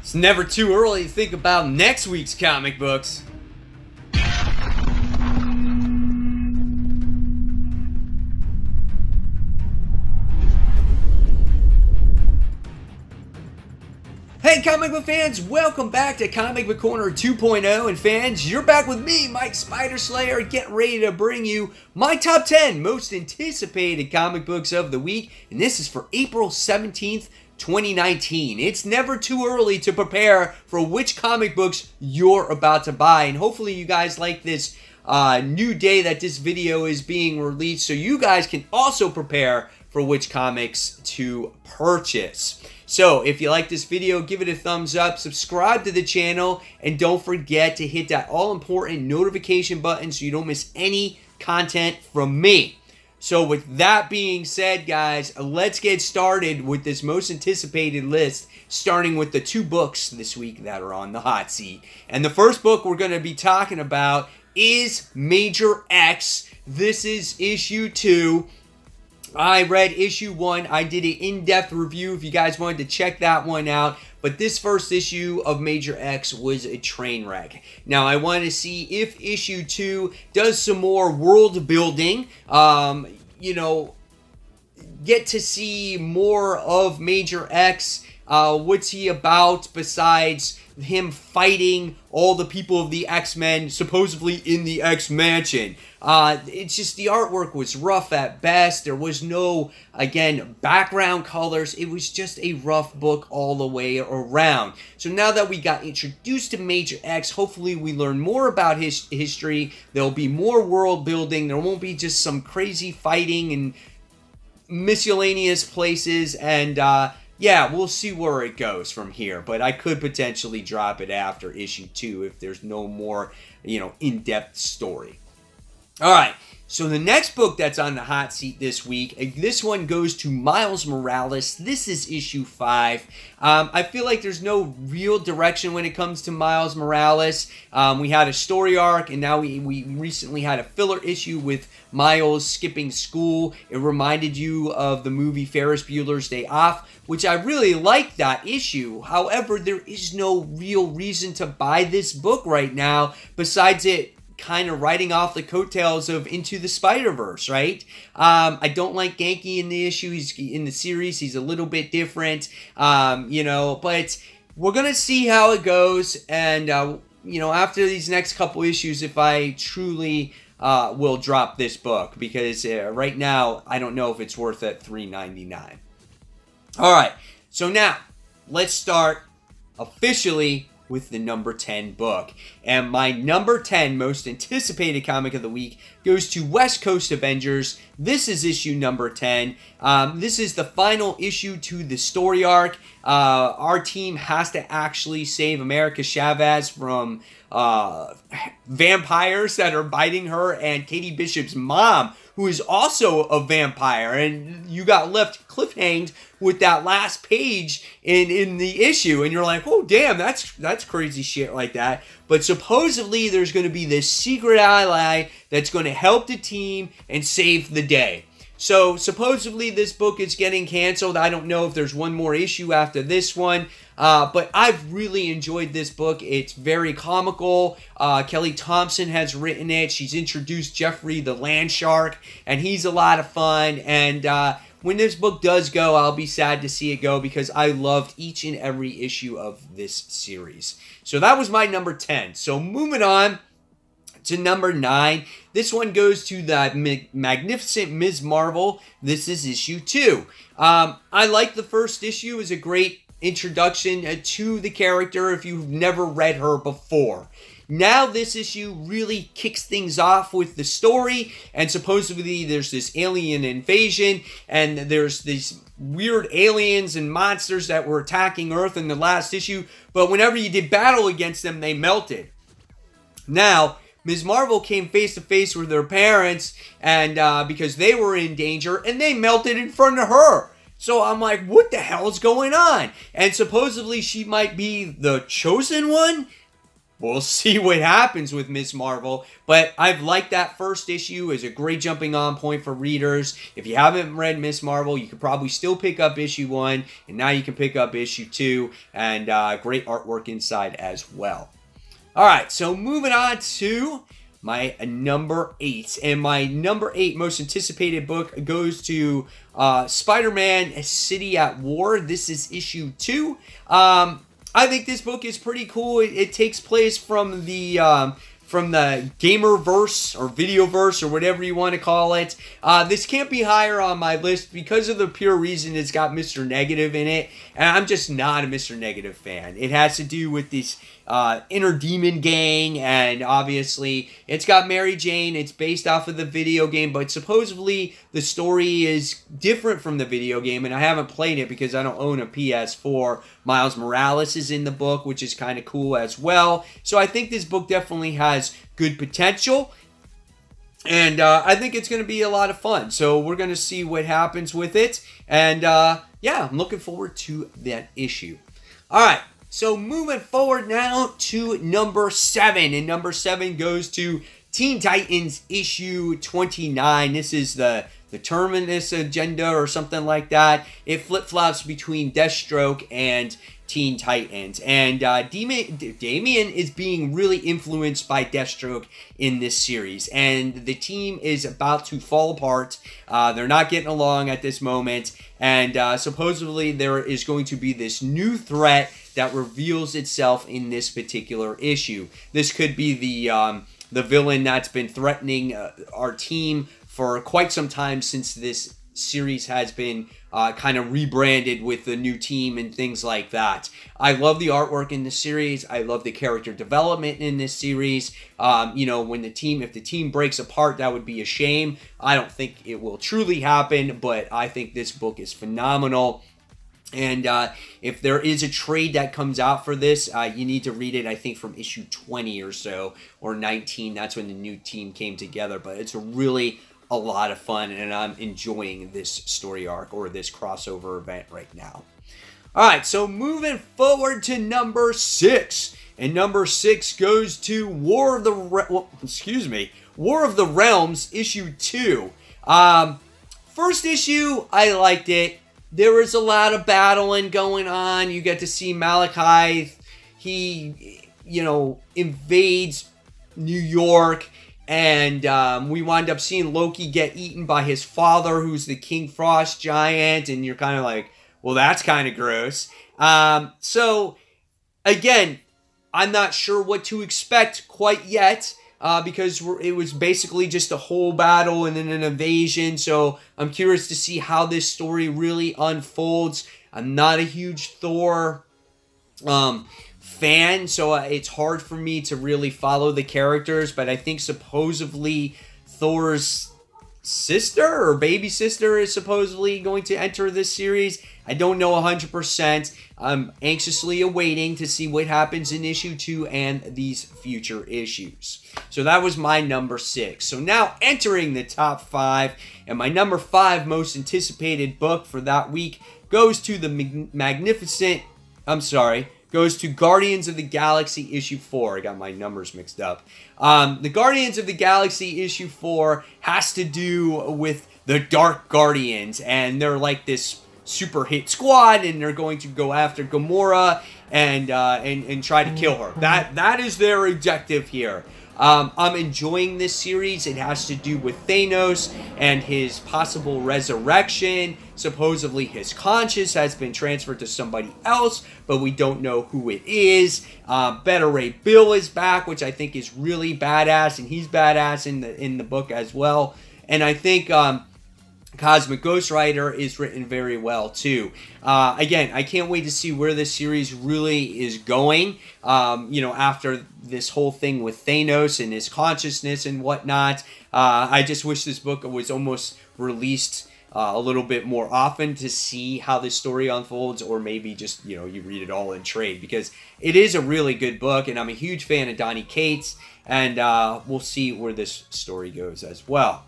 It's never too early to think about next week's comic books. Hey comic book fans, welcome back to Comic Book Corner 2.0, and fans, you're back with me, Mike Spider Slayer, getting ready to bring you my top 10 most anticipated comic books of the week, and this is for April 17th, 2019. It's never too early to prepare for which comic books you're about to buy, and hopefully you guys like this new day that this video is being released, so you guys can also prepare for which comics to purchase. So, if you like this video, give it a thumbs up, subscribe to the channel, and don't forget to hit that all-important notification button so you don't miss any content from me. So, with that being said, guys, let's get started with this most anticipated list, starting with the two books this week that are on the hot seat. And the first book we're going to be talking about is Major X. This is issue 2. I read issue 1. I did an in-depth review if you guys wanted to check that one out. But this first issue of Major X was a train wreck. Now, I want to see if issue 2 does some more world building. You know, get to see more of Major X. What's he about besides him fighting all the people of the X-Men supposedly in the X-Mansion? It's just the artwork was rough at best. There was no, again, background colors. It was just a rough book all the way around. So now that we got introduced to Major X, hopefully we learn more about his history. There'll be more world building. There won't be just some crazy fighting and miscellaneous places, and yeah, we'll see where it goes from here, but I could potentially drop it after issue 2 if there's no more, you know, in-depth story. All right, so the next book that's on the hot seat this week, this one goes to Miles Morales. This is issue 5. I feel like there's no real direction when it comes to Miles Morales. We had a story arc, and now we recently had a filler issue with Miles skipping school. It reminded you of the movie Ferris Bueller's Day Off, which I really liked that issue. However, there is no real reason to buy this book right now besides it kind of riding off the coattails of Into the Spider-Verse, right? I don't like Genki in the issue. He's in the series. He's a little bit different, you know, but we're going to see how it goes. And, you know, after these next couple issues, if I truly will drop this book, because right now, I don't know if it's worth at $3.99. All right, so now let's start officially with the number 10 book. And my number 10 most anticipated comic of the week goes to West Coast Avengers. This is issue number 10. This is the final issue to the story arc. Our team has to actually save America Chavez from vampires that are biting her, and Katie Bishop's mom, who is also a vampire, and you got left cliffhanged with that last page in the issue, and you're like, oh damn, that's crazy shit like that. But supposedly there's going to be this secret ally that's going to help the team and save the day. So supposedly this book is getting canceled. I don't know if there's one more issue after this one. But I've really enjoyed this book. It's very comical. Kelly Thompson has written it. She's introduced Jeffrey the Land Shark, and he's a lot of fun. And when this book does go, I'll be sad to see it go because I loved each and every issue of this series. So that was my number 10. So moving on to number 9. This one goes to the Magnificent Ms. Marvel. This is issue 2. I like the first issue. It's a great introduction to the character if you've never read her before. Now this issue really kicks things off with the story, and supposedly there's this alien invasion, and there's these weird aliens and monsters that were attacking Earth in the last issue, but whenever you did battle against them, they melted. Now, Ms. Marvel came face to face with her parents, and because they were in danger, and they melted in front of her. So I'm like, what the hell is going on? And supposedly she might be the chosen one? we'll see what happens with Ms. Marvel. But I've liked that first issue as a great jumping on point for readers. If you haven't read Ms. Marvel, you could probably still pick up issue 1, and now you can pick up issue 2, and great artwork inside as well. All right, so moving on to my number 8. And my number 8 most anticipated book goes to Spider-Man: City at War. This is issue 2. I think this book is pretty cool. It takes place from the Gamerverse or Videoverse or whatever you want to call it. This can't be higher on my list because of the pure reason it's got Mr. Negative in it. And I'm just not a Mr. Negative fan. It has to do with this inner demon gang, and obviously it's got Mary Jane. It's based off of the video game, but supposedly the story is different from the video game, and I haven't played it because I don't own a PS4. Miles Morales is in the book, which is kind of cool as well. So I think this book definitely has good potential, and I think it's going to be a lot of fun. So we're going to see what happens with it, and yeah, I'm looking forward to that issue. All right. So moving forward now to number 7, and number 7 goes to Teen Titans issue 29. This is the Terminus agenda or something like that. It flip-flops between Deathstroke and Teen Titans, and Damian is being really influenced by Deathstroke in this series, and the team is about to fall apart. They're not getting along at this moment, and supposedly there is going to be this new threat that reveals itself in this particular issue. This could be the villain that's been threatening our team for quite some time, since this series has been kind of rebranded with the new team and things like that. I love the artwork in this series. I love the character development in this series. You know, when if the team breaks apart, that would be a shame. I don't think it will truly happen, but I think this book is phenomenal. And if there is a trade that comes out for this, you need to read it, I think, from issue 20 or so, or 19. That's when the new team came together. But it's really a lot of fun, and I'm enjoying this story arc or this crossover event right now. All right, so moving forward to number 6. And number 6 goes to War of the Realms, issue 2. First issue, I liked it. There was a lot of battling going on. You get to see Malachi. He, you know, invades New York. And we wind up seeing Loki get eaten by his father, who's the King Frost giant. And you're kind of like, well, that's kind of gross. So, again, I'm not sure what to expect quite yet. Because it was basically just a whole battle and then an invasion. So I'm curious to see how this story really unfolds. I'm not a huge Thor fan, so it's hard for me to really follow the characters. But I think supposedly Thor's sister or baby sister is supposedly going to enter this series. I don't know 100%. I'm anxiously awaiting to see what happens in issue 2 and these future issues. So that was my number 6. So now entering the top 5, and my number 5 most anticipated book for that week goes to goes to Guardians of the Galaxy issue 4. I got my numbers mixed up. The Guardians of the Galaxy issue 4 has to do with the Dark Guardians, and they're like this super hit squad, and they're going to go after Gamora and try to kill her. That is their objective here. I'm enjoying this series. It has to do with Thanos and his possible resurrection. Supposedly his conscience has been transferred to somebody else, but we don't know who it is. Beta Ray Bill is back, which I think is really badass, and he's badass in the book as well. And I think Cosmic Ghost Rider is written very well too. Again, I can't wait to see where this series really is going. You know, after this whole thing with Thanos and his consciousness and whatnot. I just wish this book was almost released a little bit more often to see how this story unfolds, or maybe just, you know, you read it all in trade, because it is a really good book, and I'm a huge fan of Donny Cates, and we'll see where this story goes as well.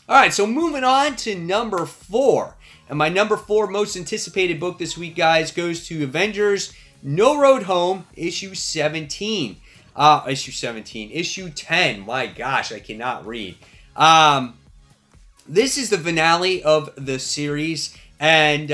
All right, so moving on to number 4. And my number 4 most anticipated book this week, guys, goes to Avengers No Road Home, issue 17. Issue 17. Issue 10. My gosh, I cannot read. This is the finale of the series, and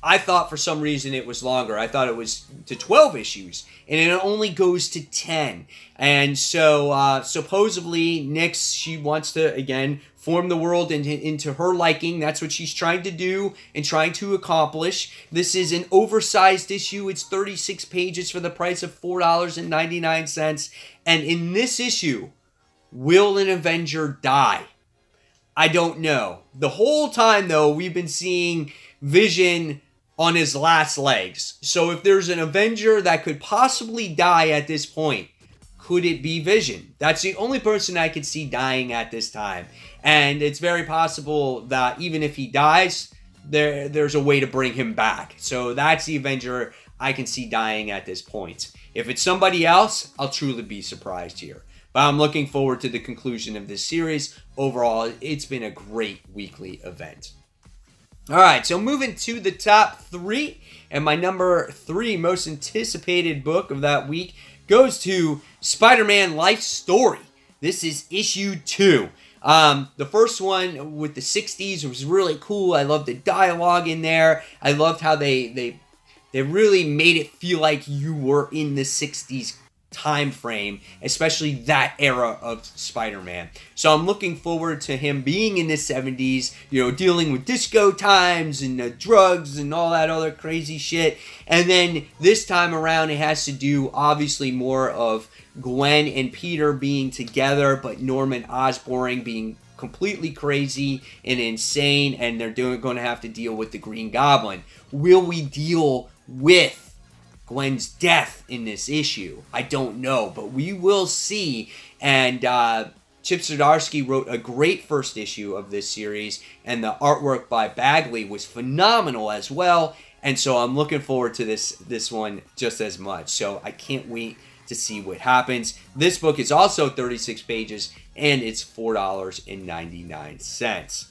I thought for some reason it was longer. I thought it was to 12 issues, and it only goes to 10. And so, supposedly, Nyx, she wants to, again, form the world into her liking. That's what she's trying to do and trying to accomplish. This is an oversized issue. It's 36 pages for the price of $4.99. And in this issue, will an Avenger die? I don't know. The whole time, though, we've been seeing Vision on his last legs. So if there's an Avenger that could possibly die at this point, could it be Vision? That's the only person I could see dying at this time. And it's very possible that even if he dies, there's a way to bring him back. So that's the Avenger I can see dying at this point. If it's somebody else, I'll truly be surprised here. But I'm looking forward to the conclusion of this series. Overall, it's been a great weekly event. All right, so moving to the top 3, and my number 3 most anticipated book of that week goes to Spider-Man Life Story. This is issue 2. The first one with the 60s was really cool. I loved the dialogue in there. I loved how they really made it feel like you were in the 60s time frame, especially that era of Spider-Man. So I'm looking forward to him being in the 70s, you know, dealing with disco times and drugs and all that other crazy shit. And then this time around, it has to do obviously more of Gwen and Peter being together, but Norman Osborn being completely crazy and insane, and they're going to have to deal with the Green Goblin. Will we deal with Gwen's death in this issue? I don't know, but we will see. And Chip Zdarsky wrote a great first issue of this series, and the artwork by Bagley was phenomenal as well. And so I'm looking forward to this one just as much. So I can't wait to see what happens. This book is also 36 pages, and it's $4.99.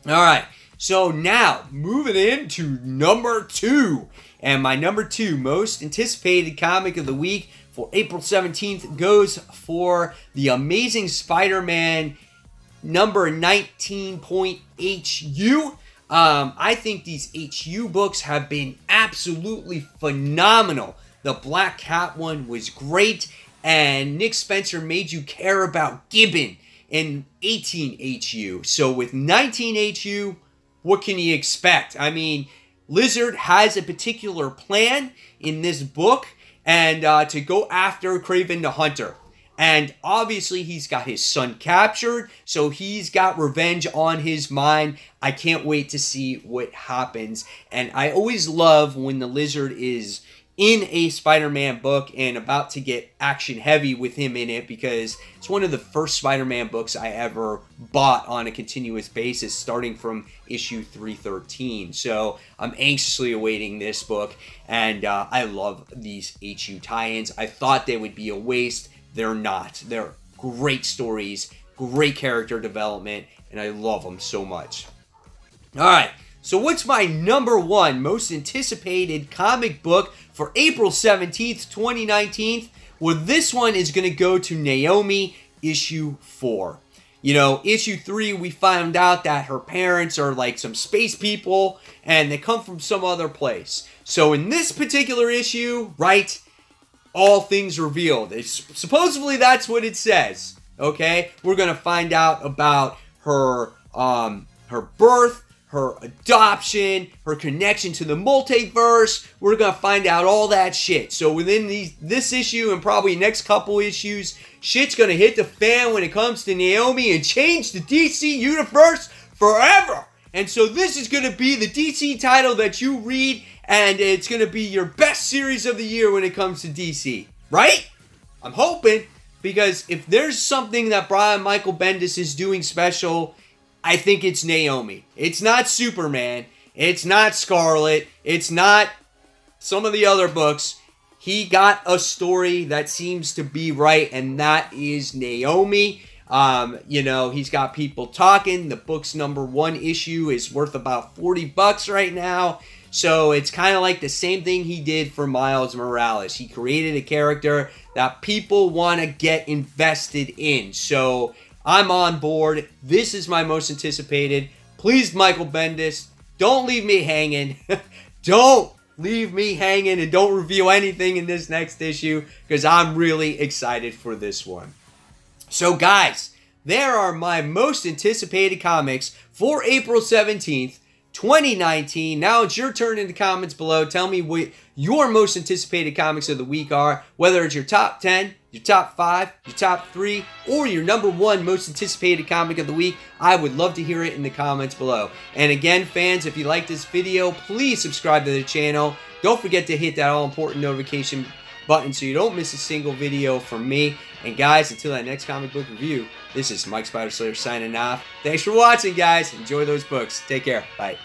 All right, so now moving into number 2. And my number 2 most anticipated comic of the week for April 17th goes for The Amazing Spider-Man number 19.HU. I think these HU books have been absolutely phenomenal. The Black Cat one was great, and Nick Spencer made you care about Gibbon in 18HU. So with 19HU, what can you expect? I mean, Lizard has a particular plan in this book, and to go after Kraven the Hunter. And obviously, he's got his son captured, so he's got revenge on his mind. I can't wait to see what happens. And I always love when the Lizard is in a Spider-Man book and about to get action-heavy with him in it, because it's one of the first Spider-Man books I ever bought on a continuous basis, starting from issue 313. So I'm anxiously awaiting this book, and I love these HU tie-ins. I thought they would be a waste. They're not. They're great stories, great character development, and I love them so much. All right. So what's my number 1 most anticipated comic book for April 17th, 2019? Well, this one is going to go to Naomi, issue 4. You know, issue 3, we found out that her parents are like some space people, and they come from some other place. So in this particular issue, right, all things revealed. Supposedly that's what it says, okay? We're going to find out about her, her birth, her adoption, her connection to the multiverse. We're going to find out all that shit. So within this issue and probably next couple issues, shit's going to hit the fan when it comes to Naomi and change the DC universe forever. And so this is going to be the DC title that you read, and it's going to be your best series of the year when it comes to DC. Right? I'm hoping, because if there's something that Brian Michael Bendis is doing special, I think it's Naomi. It's not Superman. It's not Scarlet. It's not some of the other books. He got a story that seems to be right, and that is Naomi. You know, he's got people talking. The book's number 1 issue is worth about $40 right now. So it's kind of like the same thing he did for Miles Morales. He created a character that people want to get invested in. So I'm on board. This is my most anticipated. Please, Michael Bendis, don't leave me hanging. Don't leave me hanging and don't reveal anything in this next issue because I'm really excited for this one. So guys, there are my most anticipated comics for April 17th, 2019. Now it's your turn in the comments below. Tell me what your most anticipated comics of the week are, whether it's your top 10, your top 5, your top 3, or your number 1 most anticipated comic of the week. I would love to hear it in the comments below. And again, fans, if you like this video, please subscribe to the channel. Don't forget to hit that all-important notification button so you don't miss a single video from me. And guys, until that next comic book review, this is Mike Spider Slayer signing off. Thanks for watching, guys. Enjoy those books. Take care. Bye.